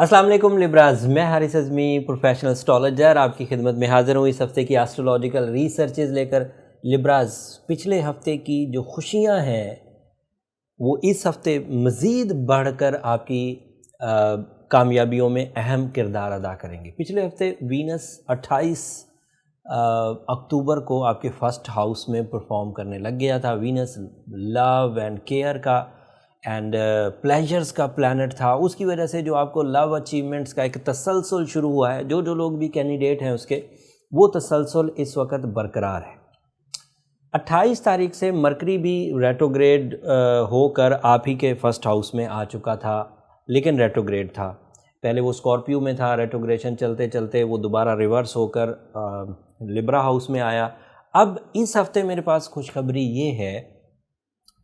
السلام علیکم لیبراز، میں حارث اعظمی پروفیشنل اسٹرالوجر آپ کی خدمت میں حاضر ہوں اس ہفتے کی ایسٹرولوجیکل ریسرچز لے کر۔ لیبراز، پچھلے ہفتے کی جو خوشیاں ہیں وہ اس ہفتے مزید بڑھ کر آپ کی کامیابیوں میں اہم کردار ادا کریں گے۔ پچھلے ہفتے وینس 28 اکتوبر کو آپ کے فرسٹ ہاؤس میں پرفارم کرنے لگ گیا تھا۔ وینس لو اینڈ کیئر کا اینڈ پلیجرز کا پلانٹ تھا، اس کی وجہ سے جو آپ کو لو اچیومنٹس کا ایک تسلسل شروع ہوا ہے، جو لوگ بھی کینڈیڈیٹ ہیں اس کے، وہ تسلسل اس وقت برقرار ہے۔ 28 تاریخ سے مرکری بھی ریٹروگریڈ ہو کر آپ ہی کے فرسٹ ہاؤس میں آ چکا تھا، لیکن ریٹروگریڈ تھا۔ پہلے وہ اسکارپیو میں تھا، ریٹروگریشن چلتے چلتے وہ دوبارہ ریورس ہو کر لبرا ہاؤس میں آیا۔ اب اس ہفتے میرے پاس خوشخبری یہ ہے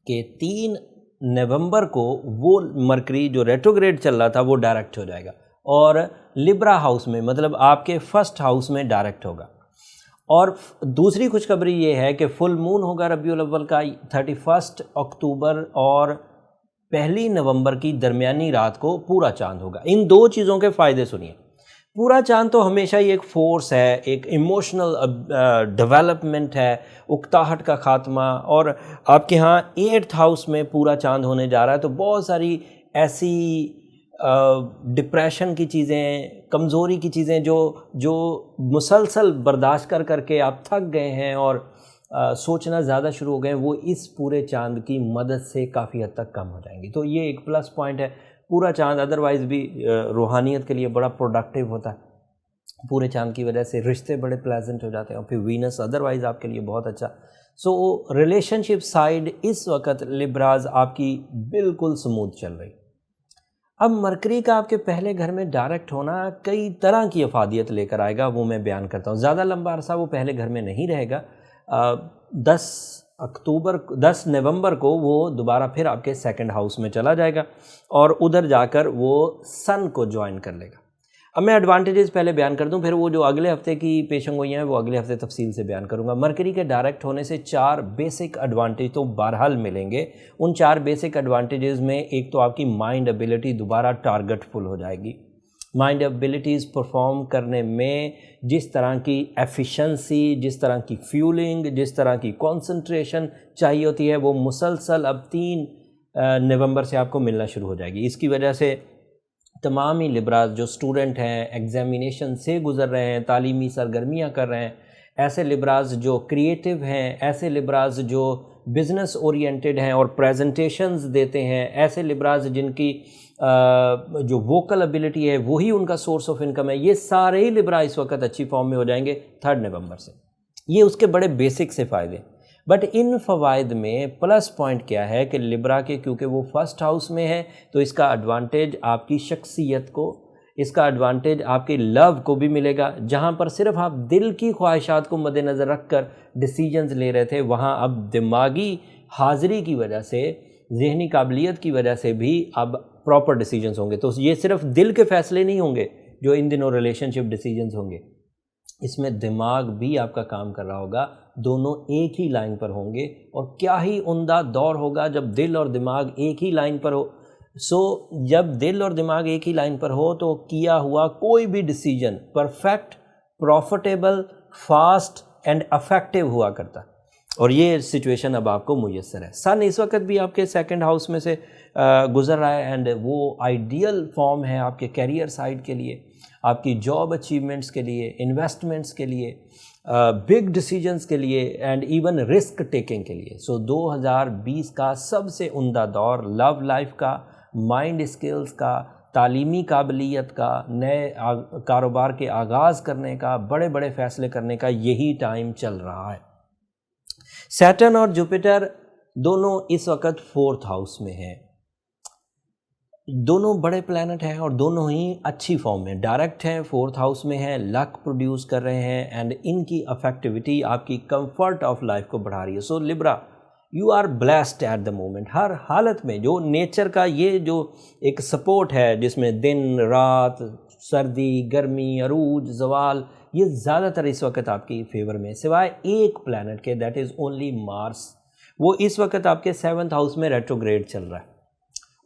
کہ 3 نومبر کو وہ مرکری جو ریٹروگریڈ چل رہا تھا وہ ڈائریکٹ ہو جائے گا اور لبرا ہاؤس میں، مطلب آپ کے فرسٹ ہاؤس میں ڈائریکٹ ہوگا۔ اور دوسری خوشخبری یہ ہے کہ فل مون ہوگا ربیع الاول کا 31 اکتوبر اور 1 نومبر کی درمیانی رات کو پورا چاند ہوگا۔ ان دو چیزوں کے فائدے سنیے۔ پورا چاند تو ہمیشہ ہی ایک فورس ہے، ایک ایموشنل ڈیولپمنٹ ہے، اکتاہٹ کا خاتمہ، اور آپ کے ہاں 8th ہاؤس میں پورا چاند ہونے جا رہا ہے، تو بہت ساری ایسی ڈپریشن کی چیزیں، کمزوری کی چیزیں جو مسلسل برداشت کر کے آپ تھک گئے ہیں اور سوچنا زیادہ شروع ہو گئے ہیں، وہ اس پورے چاند کی مدد سے کافی حد تک کم ہو جائیں گی۔ تو یہ ایک پلس پوائنٹ ہے۔ پورا چاند ادروائز بھی روحانیت کے لیے بڑا پروڈکٹیو ہوتا ہے، پورے چاند کی وجہ سے رشتے بڑے پلیزنٹ ہو جاتے ہیں، اور پھر وینس ادروائز آپ کے لیے بہت اچھا۔ سو ریلیشن شپ سائڈ اس وقت لیبراز آپ کی بالکل سموتھ چل رہی۔ اب مرکری کا آپ کے پہلے گھر میں ڈائریکٹ ہونا کئی طرح کی افادیت لے کر آئے گا، وہ میں بیان کرتا ہوں۔ زیادہ لمبا عرصہ وہ پہلے گھر میں نہیں رہے گا۔ 10 نومبر کو وہ دوبارہ پھر آپ کے سیکنڈ ہاؤس میں چلا جائے گا اور ادھر جا کر وہ سن کو جوائن کر لے گا۔ اب میں ایڈوانٹیجز پہلے بیان کر دوں، پھر وہ جو اگلے ہفتے کی پیشن گوئیاں ہیں وہ اگلے ہفتے تفصیل سے بیان کروں گا۔ مرکری کے ڈائریکٹ ہونے سے 4 بیسک ایڈوانٹیج تو بہرحال ملیں گے۔ ان 4 بیسک ایڈوانٹیجز میں ایک تو آپ کی مائنڈ ایبیلٹی دوبارہ ٹارگٹ فل ہو جائے گی۔ مائنڈ ایبیلٹیز پرفارم کرنے میں جس طرح کی ایفیشنسی، جس طرح کی فیولنگ، جس طرح کی کنسنٹریشن چاہیے ہوتی ہے، وہ مسلسل اب 3 نومبر سے آپ کو ملنا شروع ہو جائے گی۔ اس کی وجہ سے تمام ہی لیبراز جو اسٹوڈنٹ ہیں، ایگزامینیشن سے گزر رہے ہیں، تعلیمی سرگرمیاں کر رہے ہیں، ایسے لیبراز جو کریٹیو ہیں، ایسے لیبراز جو بزنس اورینٹڈ ہیں اور پریزنٹیشنز دیتے ہیں، ایسے لیبراز جن کی جو ووکل ایبیلٹی ہے وہی ان کا سورس آف انکم ہے، یہ سارے ہی لیبرا اس وقت اچھی فارم میں ہو جائیں گے 3 نومبر سے۔ یہ اس کے بڑے بیسک سے فائدے۔ بٹ ان فوائد میں پلس پوائنٹ کیا ہے کہ لیبرا کے کیونکہ وہ فرسٹ ہاؤس میں ہے تو اس کا ایڈوانٹیج آپ کی شخصیت کو، اس کا ایڈوانٹیج آپ کے لو کو بھی ملے گا۔ جہاں پر صرف آپ دل کی خواہشات کو مد نظر رکھ کر ڈیسیجنز لے رہے تھے، وہاں اب دماغی حاضری کی وجہ سے، ذہنی قابلیت کی وجہ سے بھی اب پراپر ڈیسیجنز ہوں گے۔ تو یہ صرف دل کے فیصلے نہیں ہوں گے جو ان دنوں ریلیشن شپ ڈیسیجنز ہوں گے، اس میں دماغ بھی آپ کا کام کر رہا ہوگا، دونوں ایک ہی لائن پر ہوں گے، اور کیا ہی عمدہ دور ہوگا جب دل اور دماغ ایک ہی لائن پر ہو۔ جب دل اور دماغ ایک ہی لائن پر ہو تو کیا ہوا کوئی بھی decision perfect, profitable, fast and effective ہوا کرتا، اور یہ سچویشن اب آپ کو میسر ہے۔ سن اس وقت بھی آپ کے سیکنڈ ہاؤس میں سے گزر رہا ہے، اینڈ وہ آئیڈیل فارم ہے آپ کے کیریئر سائڈ کے لیے، آپ کی جاب اچیومنٹس کے لیے، انویسٹمنٹس کے لیے، بگ ڈیسیجنز کے لیے، اینڈ ایون رسک ٹیکنگ کے لیے۔ 2020 کا سب سے عمدہ دور لو لائف کا، مائنڈ اسکلز کا، تعلیمی قابلیت کا، نئے کاروبار کے آغاز کرنے کا، بڑے بڑے فیصلے کرنے کا یہی ٹائم چل رہا ہے۔ سیٹرن اور جوپیٹر دونوں اس وقت 4th ہاؤس میں ہیں۔ دونوں بڑے پلانٹ ہیں اور دونوں ہی اچھی فارم میں ڈائریکٹ ہیں، 4th ہاؤس میں ہیں، لک پروڈیوس کر رہے ہیں، اینڈ ان کی افیکٹیوٹی آپ کی کمفرٹ آف لائف کو بڑھا رہی ہے۔ So Libra, you are blessed at the moment. ہر حالت میں جو نیچر کا یہ جو ایک سپورٹ ہے جس میں دن رات، سردی گرمی، عروج زوال، یہ زیادہ تر اس وقت آپ کی فیور میں، سوائے ایک پلانٹ کے، دیٹ از اونلی مارس۔ وہ اس وقت آپ کے 7th ہاؤس میں ریٹروگریڈ چل رہا ہے۔